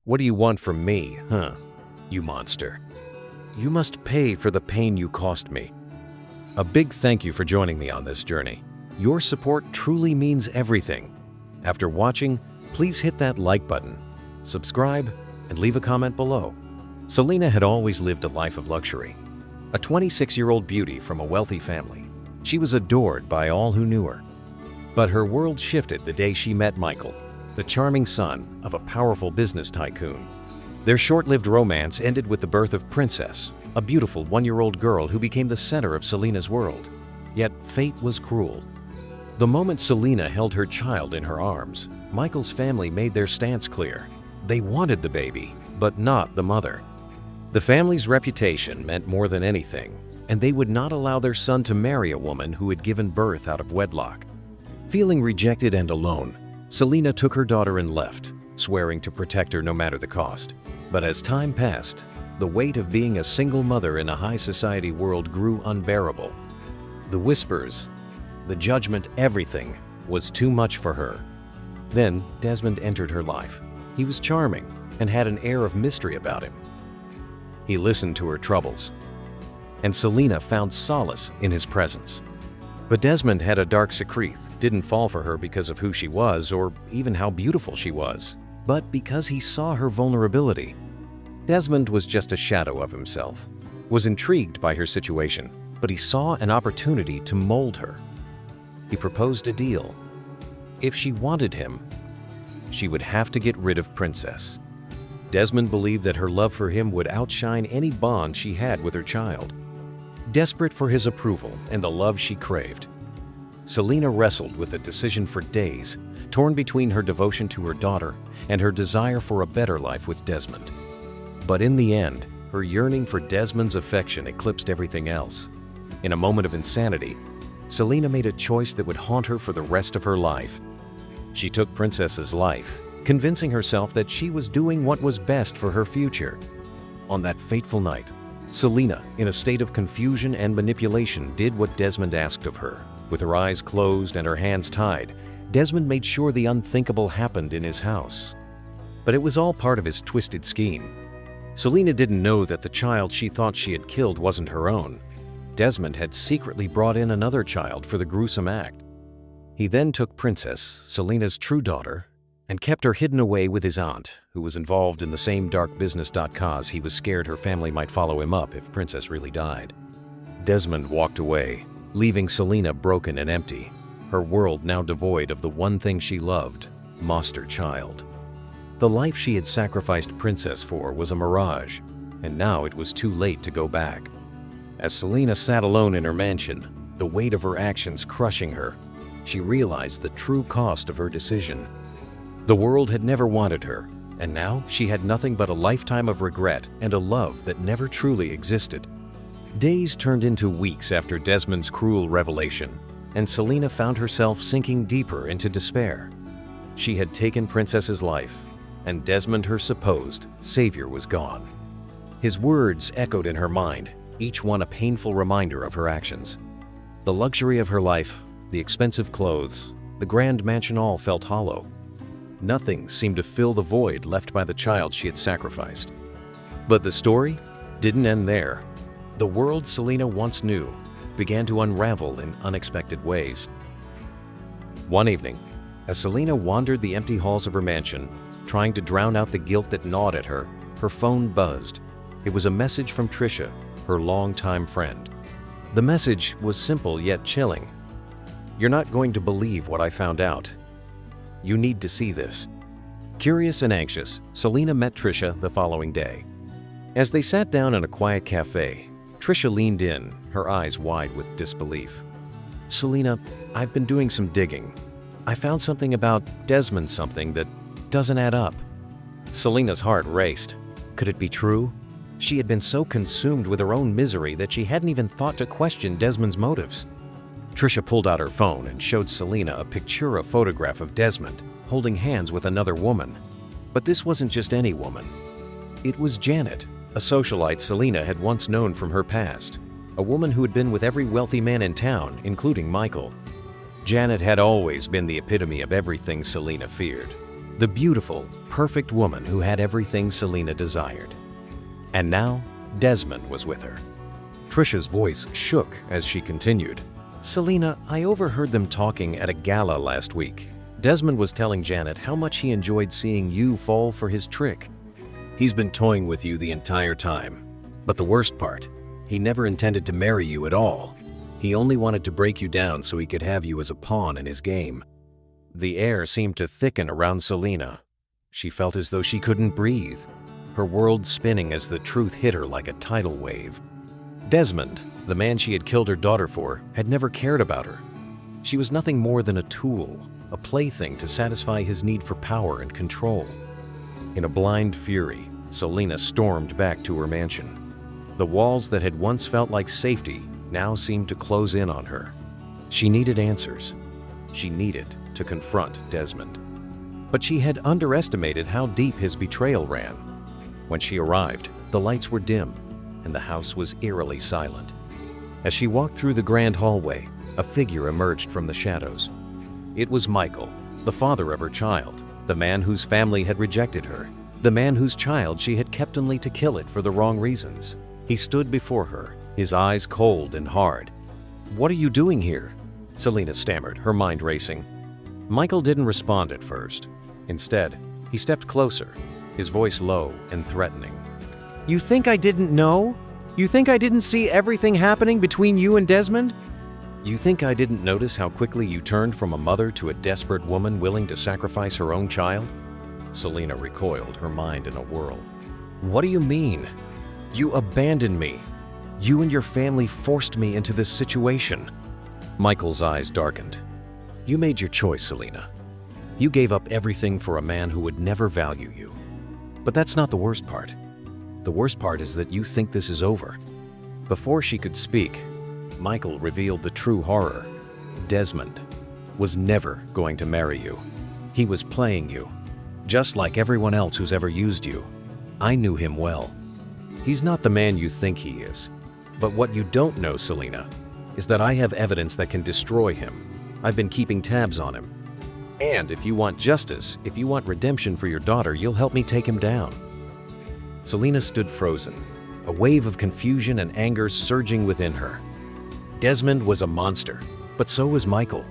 What do you want from me, huh? You monster. You must pay for the pain you cost me. A big thank you for joining me on this journey. Your support truly means everything. After watching, please hit that like button, subscribe, and leave a comment below. Selena had always lived a life of luxury. A 26-year-old beauty from a wealthy family, she was adored by all who knew her. But her world shifted the day she met Michael, the charming son of a powerful business tycoon. Their short-lived romance ended with the birth of Princess, a beautiful one-year-old girl who became the center of Selena's world. Yet fate was cruel. The moment Selena held her child in her arms, Michael's family made their stance clear. They wanted the baby, but not the mother. The family's reputation meant more than anything, and they would not allow their son to marry a woman who had given birth out of wedlock. Feeling rejected and alone, Selena took her daughter and left, swearing to protect her no matter the cost. But as time passed, the weight of being a single mother in a high society world grew unbearable. The whispers, the judgment, everything was too much for her. Then Desmond entered her life. He was charming and had an air of mystery about him. He listened to her troubles, and Selena found solace in his presence. But Desmond had a dark secret, didn't fall for her because of who she was or even how beautiful she was, but because he saw her vulnerability. Desmond was just a shadow of himself, was intrigued by her situation, but he saw an opportunity to mold her. He proposed a deal. If she wanted him, she would have to get rid of Princess. Desmond believed that her love for him would outshine any bond she had with her child. Desperate for his approval and the love she craved, Selena wrestled with the decision for days, torn between her devotion to her daughter and her desire for a better life with Desmond. But in the end, her yearning for Desmond's affection eclipsed everything else. In a moment of insanity, Selena made a choice that would haunt her for the rest of her life. She took Princess's life, convincing herself that she was doing what was best for her future. On that fateful night, Selena, in a state of confusion and manipulation, did what Desmond asked of her. With her eyes closed and her hands tied, Desmond made sure the unthinkable happened in his house. But it was all part of his twisted scheme. Selena didn't know that the child she thought she had killed wasn't her own. Desmond had secretly brought in another child for the gruesome act. He then took Princess, Selena's true daughter, and kept her hidden away with his aunt, who was involved in the same dark business. Cause he was scared her family might follow him up if Princess really died. Desmond walked away, leaving Selena broken and empty, her world now devoid of the one thing she loved, monster child. The life she had sacrificed Princess for was a mirage, and now it was too late to go back. As Selena sat alone in her mansion, the weight of her actions crushing her, she realized the true cost of her decision. The world had never wanted her, and now she had nothing but a lifetime of regret and a love that never truly existed. Days turned into weeks after Desmond's cruel revelation, and Selena found herself sinking deeper into despair. She had taken Princess's life, and Desmond, her supposed savior, was gone. His words echoed in her mind, each one a painful reminder of her actions. The luxury of her life, the expensive clothes, the grand mansion, all felt hollow. Nothing seemed to fill the void left by the child she had sacrificed. But the story didn't end there. The world Selena once knew began to unravel in unexpected ways. One evening, as Selena wandered the empty halls of her mansion, trying to drown out the guilt that gnawed at her, her phone buzzed. It was a message from Trisha, her longtime friend. The message was simple yet chilling. "You're not going to believe what I found out. You need to see this." Curious and anxious, Selena met Trisha the following day. As they sat down in a quiet cafe, Trisha leaned in, her eyes wide with disbelief. "Selena, I've been doing some digging. I found something about Desmond, something that doesn't add up." Selena's heart raced. Could it be true? She had been so consumed with her own misery that she hadn't even thought to question Desmond's motives. Trisha pulled out her phone and showed Selena a pictura photograph of Desmond holding hands with another woman. But this wasn't just any woman. It was Janet, a socialite Selena had once known from her past, a woman who had been with every wealthy man in town, including Michael. Janet had always been the epitome of everything Selena feared. The beautiful, perfect woman who had everything Selena desired. And now, Desmond was with her. Trisha's voice shook as she continued. "Selena, I overheard them talking at a gala last week. Desmond was telling Janet how much he enjoyed seeing you fall for his trick. He's been toying with you the entire time. But the worst part, he never intended to marry you at all. He only wanted to break you down so he could have you as a pawn in his game." The air seemed to thicken around Selena. She felt as though she couldn't breathe, her world spinning as the truth hit her like a tidal wave. Desmond, the man she had killed her daughter for, had never cared about her. She was nothing more than a tool, a plaything to satisfy his need for power and control. In a blind fury, Selena stormed back to her mansion. The walls that had once felt like safety now seemed to close in on her. She needed answers. She needed to confront Desmond. But she had underestimated how deep his betrayal ran. When she arrived, the lights were dim, and the house was eerily silent. As she walked through the grand hallway, a figure emerged from the shadows. It was Michael, the father of her child, the man whose family had rejected her, the man whose child she had kept only to kill it for the wrong reasons. He stood before her, his eyes cold and hard. "What are you doing here?" Selena stammered, her mind racing. Michael didn't respond at first. Instead, he stepped closer, his voice low and threatening. "You think I didn't know? You think I didn't see everything happening between you and Desmond? You think I didn't notice how quickly you turned from a mother to a desperate woman willing to sacrifice her own child?" Selena recoiled, her mind in a whirl. "What do you mean? You abandoned me. You and your family forced me into this situation." Michael's eyes darkened. "You made your choice, Selena. You gave up everything for a man who would never value you. But that's not the worst part. The worst part is that you think this is over." Before she could speak, Michael revealed the true horror. Desmond was never going to marry you. He was playing you, just like everyone else who's ever used you. I knew him well. He's not the man you think he is. But what you don't know, Selena, is that I have evidence that can destroy him. I've been keeping tabs on him. And if you want justice, if you want redemption for your daughter, you'll help me take him down." Selena stood frozen, a wave of confusion and anger surging within her. Desmond was a monster, but so was Michael.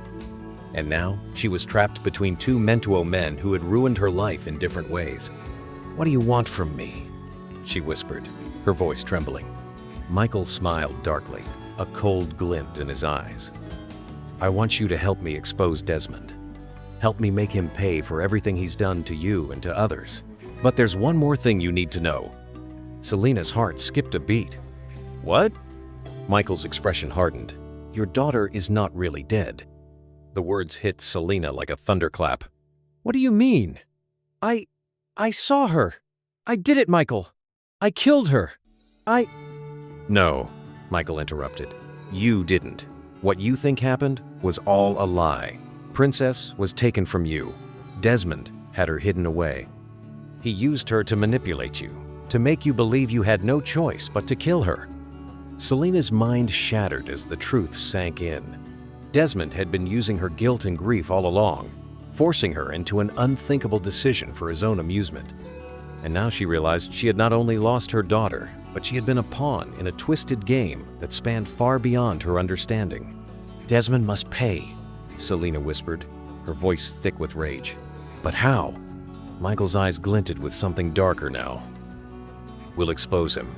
And now she was trapped between two Mentuo men who had ruined her life in different ways. "What do you want from me?" she whispered, her voice trembling. Michael smiled darkly, a cold glint in his eyes. "I want you to help me expose Desmond. Help me make him pay for everything he's done to you and to others. But there's one more thing you need to know." Selena's heart skipped a beat. "What?" Michael's expression hardened. "Your daughter is not really dead." The words hit Selena like a thunderclap. "What do you mean?" I saw her. I did it, Michael. I killed her. No," Michael interrupted. "You didn't. What you think happened was all a lie. Princess was taken from you. Desmond had her hidden away. He used her to manipulate you, to make you believe you had no choice but to kill her." Selena's mind shattered as the truth sank in. Desmond had been using her guilt and grief all along, forcing her into an unthinkable decision for his own amusement. And now she realized she had not only lost her daughter, but she had been a pawn in a twisted game that spanned far beyond her understanding. "Desmond must pay," Selena whispered, her voice thick with rage. "But how?" Michael's eyes glinted with something darker now. "We'll expose him.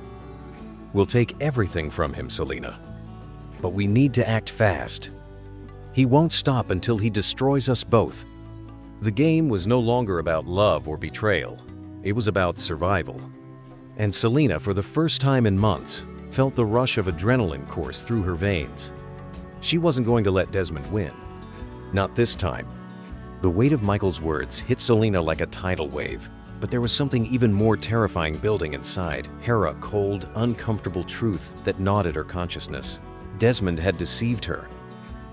We'll take everything from him, Selena. But we need to act fast. He won't stop until he destroys us both." The game was no longer about love or betrayal. It was about survival. And Selena, for the first time in months, felt the rush of adrenaline course through her veins. She wasn't going to let Desmond win. Not this time. The weight of Michael's words hit Selena like a tidal wave, but there was something even more terrifying building inside, a cold, uncomfortable truth that gnawed at her consciousness. Desmond had deceived her.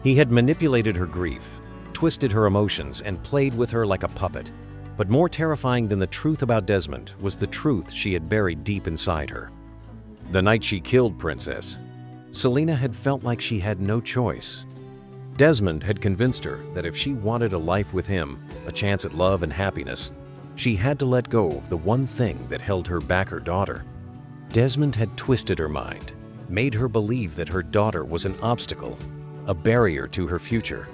He had manipulated her grief, twisted her emotions, and played with her like a puppet. But more terrifying than the truth about Desmond was the truth she had buried deep inside her. The night she killed Princess, Selena had felt like she had no choice. Desmond had convinced her that if she wanted a life with him, a chance at love and happiness, she had to let go of the one thing that held her back, her daughter. Desmond had twisted her mind, made her believe that her daughter was an obstacle, a barrier to her future.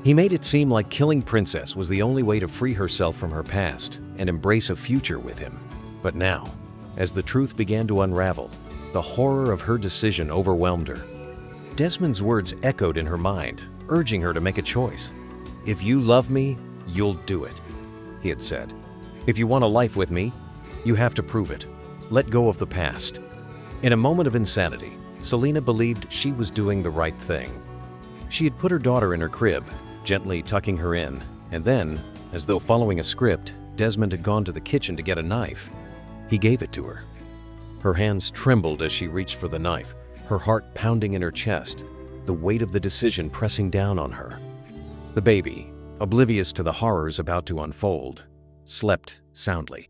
He made it seem like killing Princess was the only way to free herself from her past and embrace a future with him. But now, as the truth began to unravel, the horror of her decision overwhelmed her. Desmond's words echoed in her mind, urging her to make a choice. "If you love me, you'll do it," he had said. "If you want a life with me, you have to prove it. Let go of the past." In a moment of insanity, Selena believed she was doing the right thing. She had put her daughter in her crib, gently tucking her in, and then, as though following a script, Desmond had gone to the kitchen to get a knife. He gave it to her. Her hands trembled as she reached for the knife, her heart pounding in her chest, the weight of the decision pressing down on her. The baby, oblivious to the horrors about to unfold, slept soundly.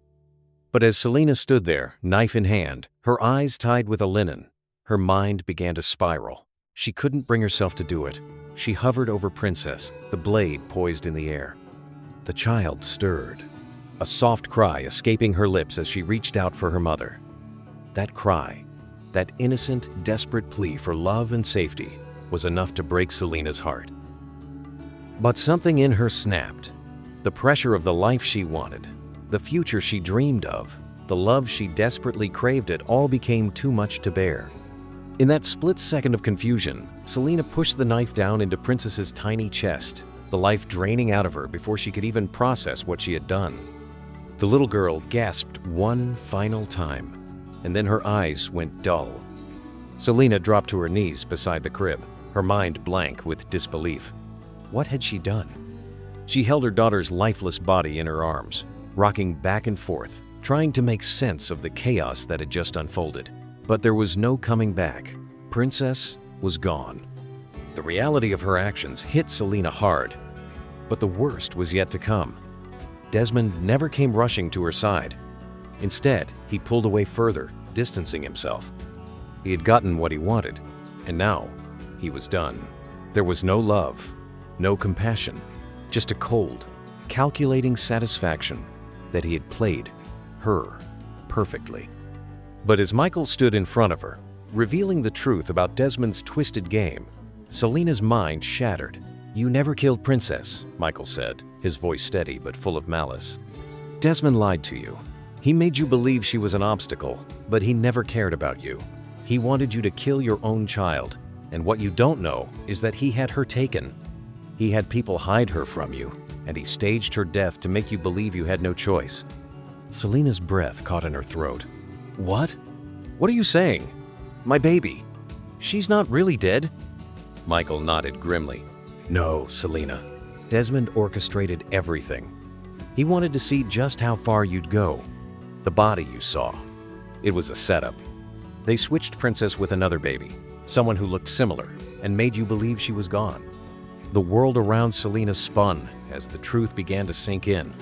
But as Selena stood there, knife in hand, her eyes tied with a linen, her mind began to spiral. She couldn't bring herself to do it. She hovered over Princess, the blade poised in the air. The child stirred, a soft cry escaping her lips as she reached out for her mother. That cry, that innocent, desperate plea for love and safety, was enough to break Selena's heart. But something in her snapped. The pressure of the life she wanted, the future she dreamed of, the love she desperately craved, it all became too much to bear. In that split second of confusion, Selena pushed the knife down into Princess's tiny chest, the life draining out of her before she could even process what she had done. The little girl gasped one final time, and then her eyes went dull. Selena dropped to her knees beside the crib, her mind blank with disbelief. What had she done? She held her daughter's lifeless body in her arms, rocking back and forth, trying to make sense of the chaos that had just unfolded. But there was no coming back. Princess was gone. The reality of her actions hit Selena hard, but the worst was yet to come. Desmond never came rushing to her side. Instead, he pulled away further, distancing himself. He had gotten what he wanted, and now he was done. There was no love, no compassion, just a cold, calculating satisfaction that he had played her perfectly. But as Michael stood in front of her, revealing the truth about Desmond's twisted game, Selena's mind shattered. "You never killed Princess," Michael said, his voice steady but full of malice. "Desmond lied to you. He made you believe she was an obstacle, but he never cared about you. He wanted you to kill your own child, and what you don't know is that he had her taken. He had people hide her from you, and he staged her death to make you believe you had no choice." Selena's breath caught in her throat. "What? What are you saying? My baby. She's not really dead?" Michael nodded grimly. "No, Selena. Desmond orchestrated everything. He wanted to see just how far you'd go. The body you saw. It was a setup. They switched Princess with another baby, someone who looked similar, and made you believe she was gone." The world around Selena spun as the truth began to sink in.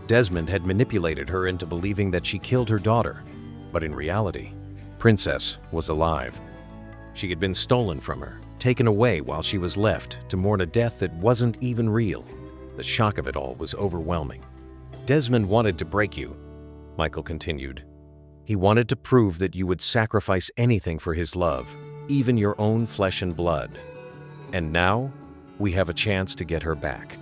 Desmond had manipulated her into believing that she killed her daughter, but in reality, Princess was alive. She had been stolen from her, taken away while she was left to mourn a death that wasn't even real. The shock of it all was overwhelming. "Desmond wanted to break you," Michael continued. "He wanted to prove that you would sacrifice anything for his love, even your own flesh and blood. And now, we have a chance to get her back."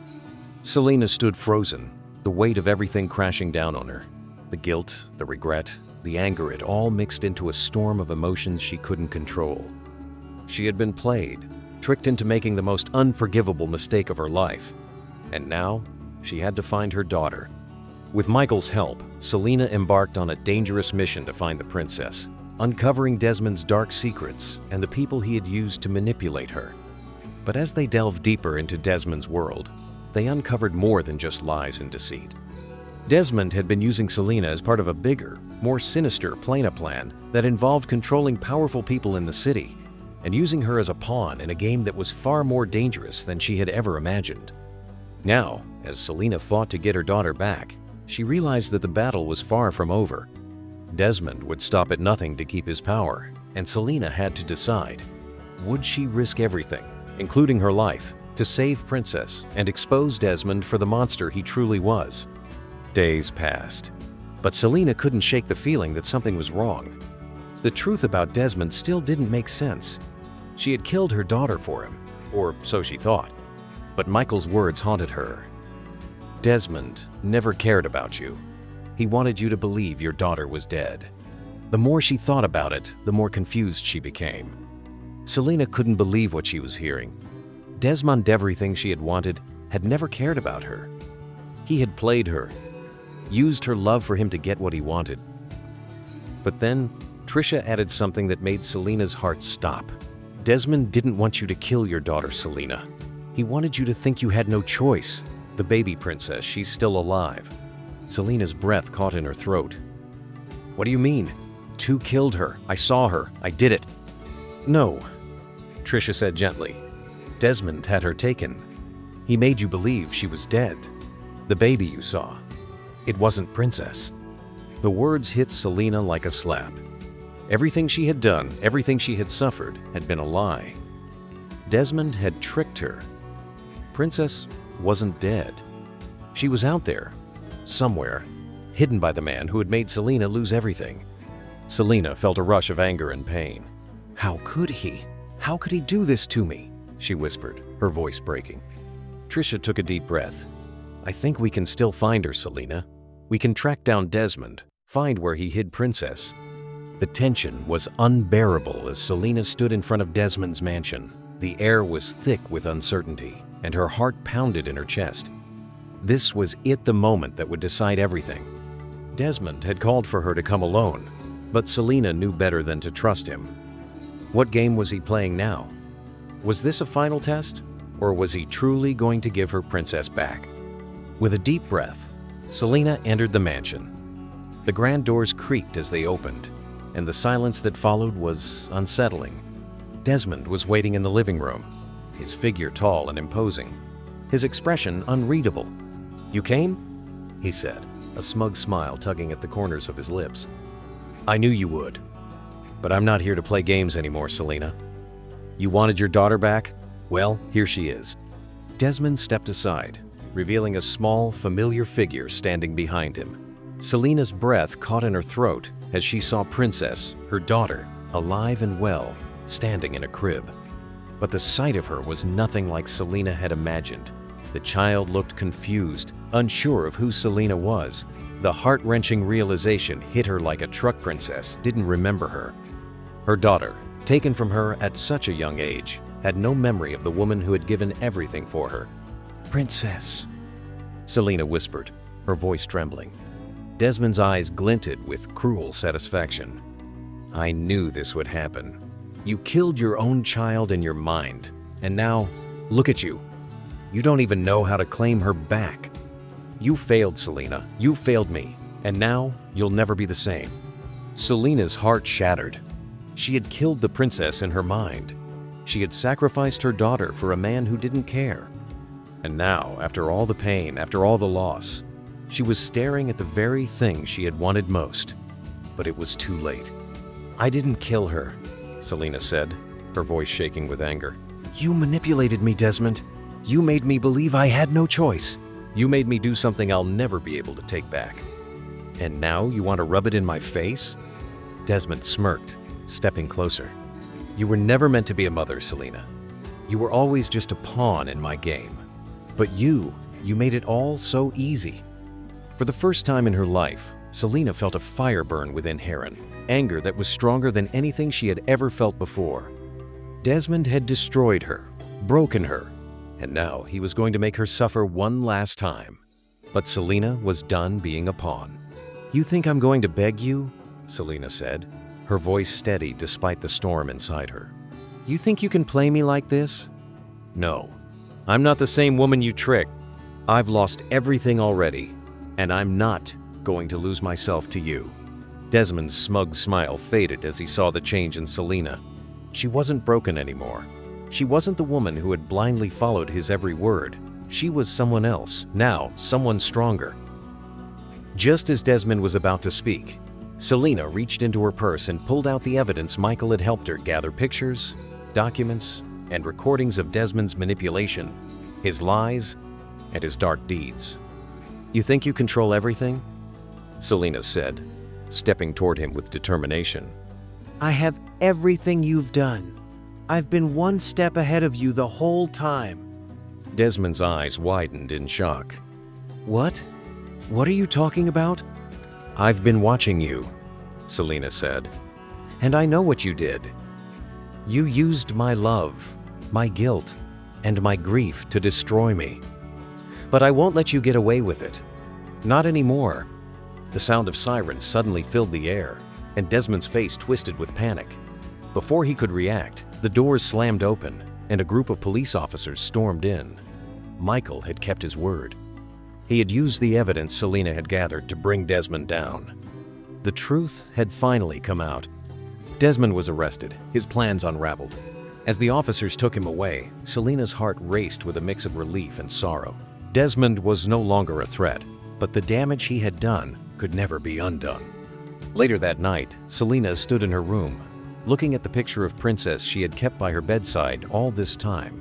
Selena stood frozen, the weight of everything crashing down on her. The guilt, the regret, the anger, it all mixed into a storm of emotions she couldn't control. She had been played, tricked into making the most unforgivable mistake of her life. And now, she had to find her daughter. With Michael's help, Selena embarked on a dangerous mission to find the princess, uncovering Desmond's dark secrets and the people he had used to manipulate her. But as they delved deeper into Desmond's world, they uncovered more than just lies and deceit. Desmond had been using Selena as part of a bigger, more sinister plan that involved controlling powerful people in the city and using her as a pawn in a game that was far more dangerous than she had ever imagined. Now, as Selena fought to get her daughter back, she realized that the battle was far from over. Desmond would stop at nothing to keep his power, and Selena had to decide. Would she risk everything, including her life, to save Princess and expose Desmond for the monster he truly was. Days passed, but Selena couldn't shake the feeling that something was wrong. The truth about Desmond still didn't make sense. She had killed her daughter for him, or so she thought, but Michael's words haunted her. Desmond never cared about you. He wanted you to believe your daughter was dead. The more she thought about it, the more confused she became. Selena couldn't believe what she was hearing. Desmond, everything she had wanted, had never cared about her. He had played her, used her love for him to get what he wanted. But then, Trisha added something that made Selena's heart stop. Desmond didn't want you to kill your daughter, Selena. He wanted you to think you had no choice. The baby princess, she's still alive. Selena's breath caught in her throat. What do you mean? 2 killed her. I saw her. I did it. No, Trisha said gently. Desmond had her taken. He made you believe she was dead. The baby you saw. It wasn't Princess. The words hit Selena like a slap. Everything she had done, everything she had suffered, had been a lie. Desmond had tricked her. Princess wasn't dead. She was out there, somewhere, hidden by the man who had made Selena lose everything. Selena felt a rush of anger and pain. How could he? How could he do this to me? She whispered, her voice breaking. Trisha took a deep breath. I think we can still find her, Selena. We can track down Desmond, find where he hid Princess. The tension was unbearable as Selena stood in front of Desmond's mansion. The air was thick with uncertainty, and her heart pounded in her chest. This was the moment that would decide everything. Desmond had called for her to come alone, but Selena knew better than to trust him. What game was he playing now? Was this a final test, or was he truly going to give her Princess back? With a deep breath, Selena entered the mansion. The grand doors creaked as they opened, and the silence that followed was unsettling. Desmond was waiting in the living room, his figure tall and imposing, his expression unreadable. You came? He said, a smug smile tugging at the corners of his lips. I knew you would, but I'm not here to play games anymore, Selena. You wanted your daughter back? Well, here she is. Desmond stepped aside, revealing a small, familiar figure standing behind him. Selena's breath caught in her throat as she saw Princess, her daughter, alive and well, standing in a crib. But the sight of her was nothing like Selena had imagined. The child looked confused, unsure of who Selena was. The heart-wrenching realization hit her like a truck. Princess didn't remember her. Her daughter, taken from her at such a young age, had no memory of the woman who had given everything for her. Princess, Selena whispered, her voice trembling. Desmond's eyes glinted with cruel satisfaction. I knew this would happen. You killed your own child in your mind, and now, look at you. You don't even know how to claim her back. You failed, Selena. You failed me, and now you'll never be the same. Selena's heart shattered. She had killed the princess in her mind. She had sacrificed her daughter for a man who didn't care. And now, after all the pain, after all the loss, she was staring at the very thing she had wanted most. But it was too late. I didn't kill her, Selena said, her voice shaking with anger. You manipulated me, Desmond. You made me believe I had no choice. You made me do something I'll never be able to take back. And now you want to rub it in my face? Desmond smirked, stepping closer. You were never meant to be a mother, Selena. You were always just a pawn in my game. But you made it all so easy. For the first time in her life, Selena felt a fire burn within Heron, anger that was stronger than anything she had ever felt before. Desmond had destroyed her, broken her, and now he was going to make her suffer one last time. But Selena was done being a pawn. You think I'm going to beg you? Selena said, her voice steady despite the storm inside her. You think you can play me like this? No, I'm not the same woman you tricked. I've lost everything already, and I'm not going to lose myself to you. Desmond's smug smile faded as he saw the change in Selena. She wasn't broken anymore. She wasn't the woman who had blindly followed his every word. She was someone else, now someone stronger. Just as Desmond was about to speak, Selena reached into her purse and pulled out the evidence Michael had helped her gather: pictures, documents, and recordings of Desmond's manipulation. his lies, and his dark deeds. "You think you control everything?" Selena said, stepping toward him with determination. I have everything you've done. I've been one step ahead of you the whole time. Desmond's eyes widened in shock. What? What are you talking about? "I've been watching you," Selena said, "and I know what you did. You used my love, my guilt, and my grief to destroy me. But I won't let you get away with it. Not anymore." The sound of sirens suddenly filled the air, and Desmond's face twisted with panic. Before he could react, the doors slammed open, and a group of police officers stormed in. Michael had kept his word. He had used the evidence Selena had gathered to bring Desmond down. The truth had finally come out. Desmond was arrested, his plans unraveled. As the officers took him away, Selena's heart raced with a mix of relief and sorrow. Desmond was no longer a threat, but the damage he had done could never be undone. Later that night, Selena stood in her room, looking at the picture of Princess she had kept by her bedside all this time.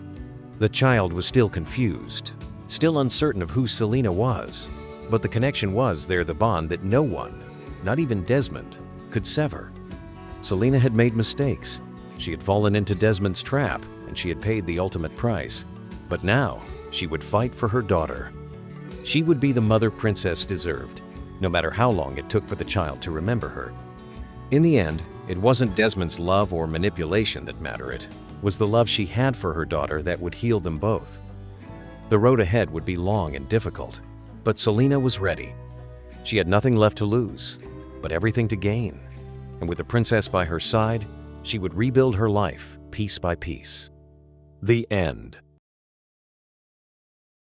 The child was still confused, still uncertain of who Selena was, but the connection was there, the bond that no one, not even Desmond, could sever. Selena had made mistakes. She had fallen into Desmond's trap, and she had paid the ultimate price. But now, she would fight for her daughter. She would be the mother Princess deserved, no matter how long it took for the child to remember her. In the end, it wasn't Desmond's love or manipulation that mattered. It was the love she had for her daughter that would heal them both. The road ahead would be long and difficult, but Selena was ready. She had nothing left to lose, but everything to gain. And with the princess by her side, she would rebuild her life piece by piece. The end.